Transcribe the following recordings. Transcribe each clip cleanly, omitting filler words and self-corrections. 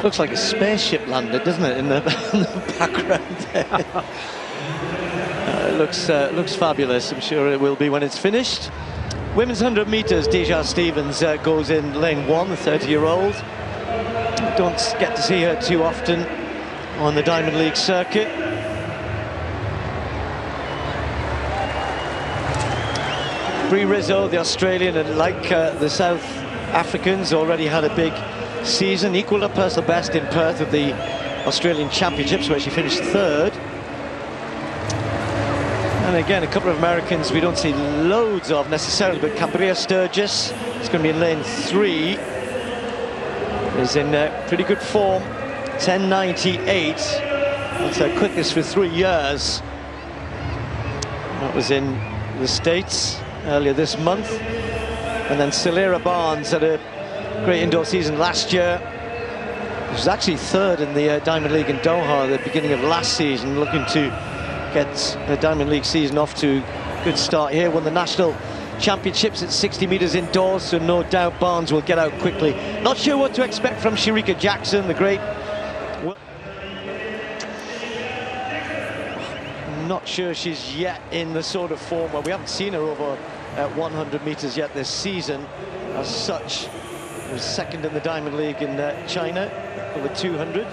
Looks like a spaceship landed, doesn't it, in the, in the background there. Looks fabulous. I'm sure it will be when it's finished. Women's 100 meters, Dja Stevens goes in lane 1, the 30-year-old. Don't get to see her too often on the Diamond League circuit. Bri Rizzo, the Australian, and like the South Africans, already had a big season, equalled her personal best in Perth at the Australian Championships, where she finished 3rd. And again, a couple of Americans we don't see loads of necessarily, but Cambrea, Sturgis, it's going to be in lane 3, is in pretty good form, 10.98. That's her quickest for 3 years. That was in the States earlier this month. And then Celer Barnes had a great indoor season last year. She was actually 3rd in the Diamond League in Doha at the beginning of last season, looking to get the Diamond League season off to a good start here. Won the national championships at 60 meters indoors, so no doubt Barnes will get out quickly. Not sure what to expect from Shericka Jackson, the great. Not sure she's yet in the sort of form where we haven't seen her over at 100 meters yet this season. As such, was 2nd in the Diamond League in China over 200.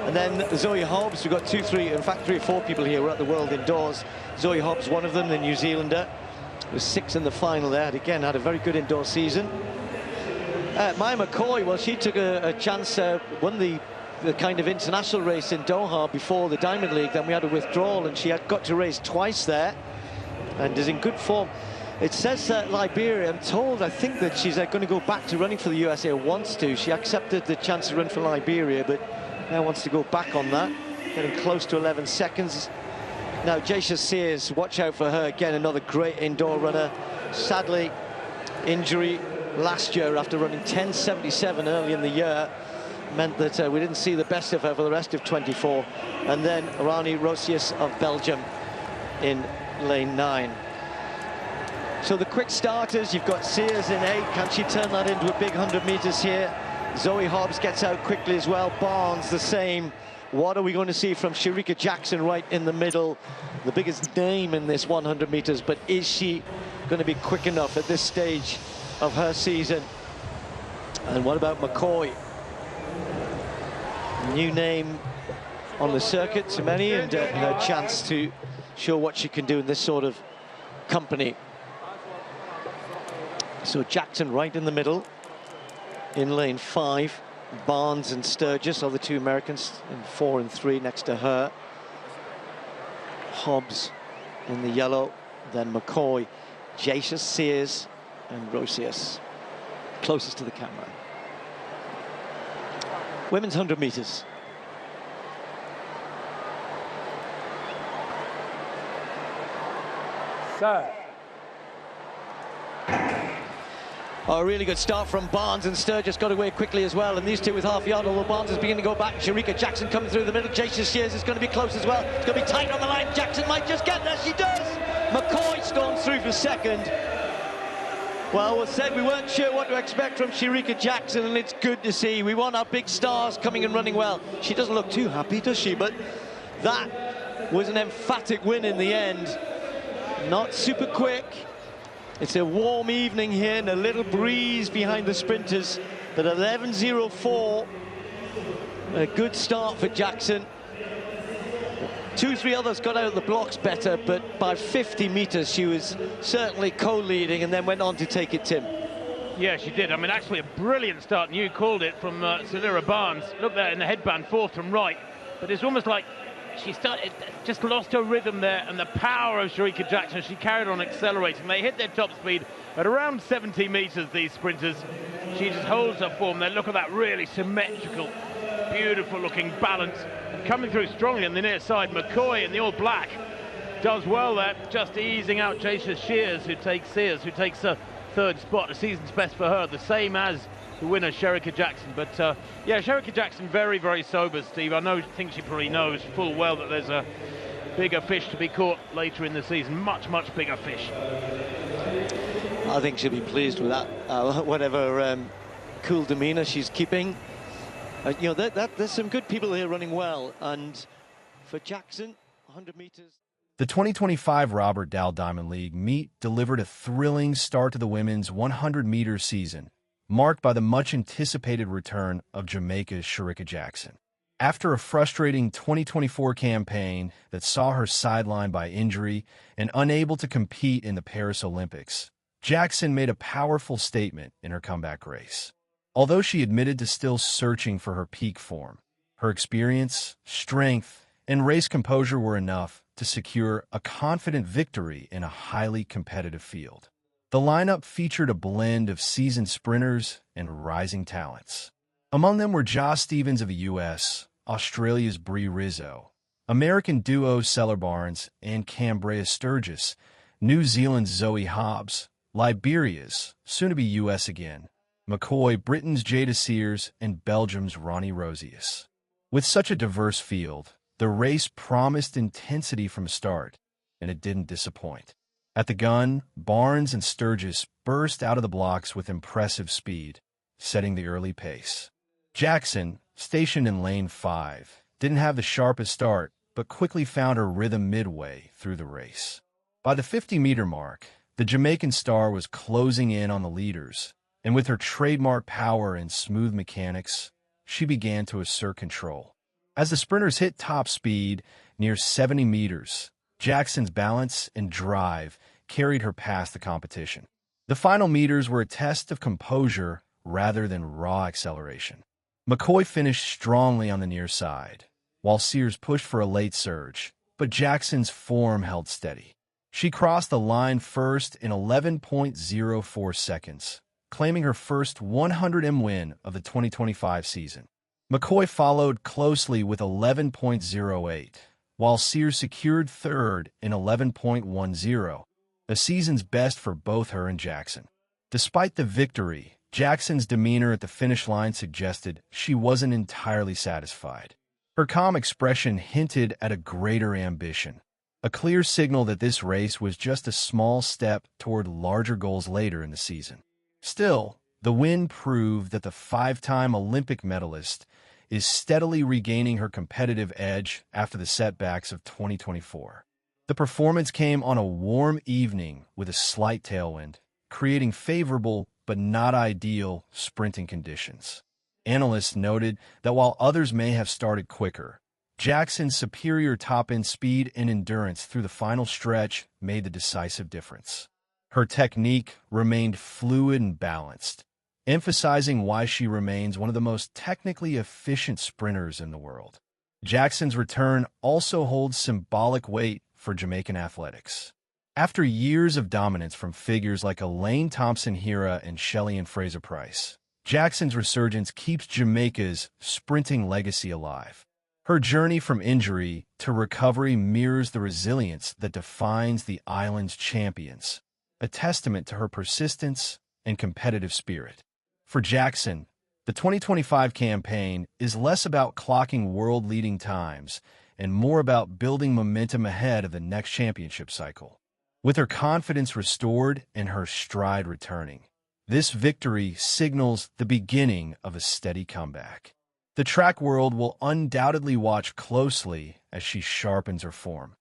And then Zoe Hobbs, we've got 3 or 4 people here who are at the World Indoors. Zoe Hobbs, one of them, the New Zealander, was 6th in the final there. Again, had a very good indoor season. Mckoy, well, she took a chance, won the kind of international race in Doha before the Diamond League. Then we had a withdrawal, and she had got to race twice there, and is in good form. It says Liberia, I'm told, I think that she's going to go back to running for the USA, or wants to. She accepted the chance to run for Liberia, but now wants to go back on that, getting close to 11 seconds. Now, Jada Sears, watch out for her. Again, another great indoor runner. Sadly, injury last year after running 10.77 early in the year meant that we didn't see the best of her for the rest of 24. And then Rani Rosius of Belgium in lane 9. So the quick starters, you've got Sears in 8. Can she turn that into a big 100 meters here? Zoe Hobbs gets out quickly as well. Barnes the same. What are we going to see from Shericka Jackson right in the middle? The biggest name in this 100 meters, but is she going to be quick enough at this stage of her season? And what about Mckoy? New name on the circuit to many, and her chance to show what she can do in this sort of company. So Jackson right in the middle in lane 5. Barnes and Sturgis are the 2 Americans in 4 and 3 next to her. Hobbs in the yellow, then Mckoy, Jada Sears and Rosius closest to the camera. Women's 100 meters. Sir. Oh, a really good start from Barnes, and Sturgis got away quickly as well, and these two with half yard, although Barnes is beginning to go back. Shericka Jackson coming through the middle. Jada Sears is going to be close as well. It's going to be tight on the line. Jackson might just get there. She does. Mckoy storms through for 2nd. Well, we said we weren't sure what to expect from Shericka Jackson, and it's good to see. We want our big stars coming and running well. She doesn't look too happy, does she? But that was an emphatic win in the end. Not super quick. It's a warm evening here and a little breeze behind the sprinters, but 11.04, a good start for Jackson. 2 or 3 others got out of the blocks better, but by 50 meters she was certainly co-leading and then went on to take it, Tim. Yeah, she did. I mean, actually a brilliant start, and you called it, from Celer Barnes. Look there in the headband, 4th from right, but it's almost like she just lost her rhythm there, and the power of Shericka Jackson, she carried on accelerating. They hit their top speed at around 70 meters, these sprinters. She just holds her form there. Look at that really symmetrical, beautiful looking balance. And coming through strongly on the near side, Mckoy in the all black does well there, just easing out Jada Sears, who takes a 3rd spot, a season's best for her, the same as the winner, Shericka Jackson. But yeah, Shericka Jackson very, very sober, Steve. I think she probably knows full well that there's a bigger fish to be caught later in the season, much, much bigger fish. I think she'll be pleased with that, whatever cool demeanor she's keeping. There's some good people here running well. And for Jackson, 100 meters. The 2025 Robert Dal Diamond League meet delivered a thrilling start to the women's 100-meter season, marked by the much-anticipated return of Jamaica's Shericka Jackson. After a frustrating 2024 campaign that saw her sidelined by injury and unable to compete in the Paris Olympics, Jackson made a powerful statement in her comeback race. Although she admitted to still searching for her peak form, her experience, strength, and race composure were enough to secure a confident victory in a highly competitive field. The lineup featured a blend of seasoned sprinters and rising talents. Among them were Dja Stevens of the U.S., Australia's Bri Rizzo, American duo Celer and Cambrea Sturgis, New Zealand's Zoe Hobbs, Liberia's, soon-to-be U.S. again, Mckoy, Britain's Jada Sears, and Belgium's Rani Rosius. With such a diverse field, the race promised intensity from the start, and it didn't disappoint. At the gun, Barnes and Sturgis burst out of the blocks with impressive speed, setting the early pace. Jackson, stationed in lane 5, didn't have the sharpest start, but quickly found her rhythm midway through the race. By the 50-meter mark, the Jamaican star was closing in on the leaders, and with her trademark power and smooth mechanics, she began to assert control. As the sprinters hit top speed, near 70 meters, Jackson's balance and drive carried her past the competition. The final meters were a test of composure rather than raw acceleration. Mckoy finished strongly on the near side, while Sears pushed for a late surge, but Jackson's form held steady. She crossed the line first in 11.04 seconds, claiming her first 100m win of the 2025 season. Mckoy followed closely with 11.08, while Sears secured third in 11.10, a season's best for both her and Jackson. Despite the victory, Jackson's demeanor at the finish line suggested she wasn't entirely satisfied. Her calm expression hinted at a greater ambition, a clear signal that this race was just a small step toward larger goals later in the season. Still, the win proved that the 5-time Olympic medalist is steadily regaining her competitive edge after the setbacks of 2024. The performance came on a warm evening with a slight tailwind, creating favorable but not ideal sprinting conditions. Analysts noted that while others may have started quicker, Jackson's superior top-end speed and endurance through the final stretch made the decisive difference. Her technique remained fluid and balanced, emphasizing why she remains one of the most technically efficient sprinters in the world. Jackson's return also holds symbolic weight for Jamaican athletics. After years of dominance from figures like Elaine Thompson-Herah and Shelly and Fraser-Price, Jackson's resurgence keeps Jamaica's sprinting legacy alive. Her journey from injury to recovery mirrors the resilience that defines the island's champions, a testament to her persistence and competitive spirit. For Jackson, the 2025 campaign is less about clocking world-leading times and more about building momentum ahead of the next championship cycle. With her confidence restored and her stride returning, this victory signals the beginning of a steady comeback. The track world will undoubtedly watch closely as she sharpens her form,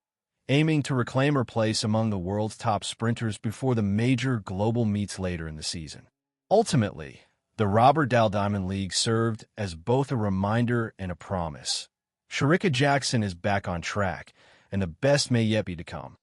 aiming to reclaim her place among the world's top sprinters before the major global meets later in the season. Ultimately, the Robert Dal Diamond League served as both a reminder and a promise. Shericka Jackson is back on track, and the best may yet be to come.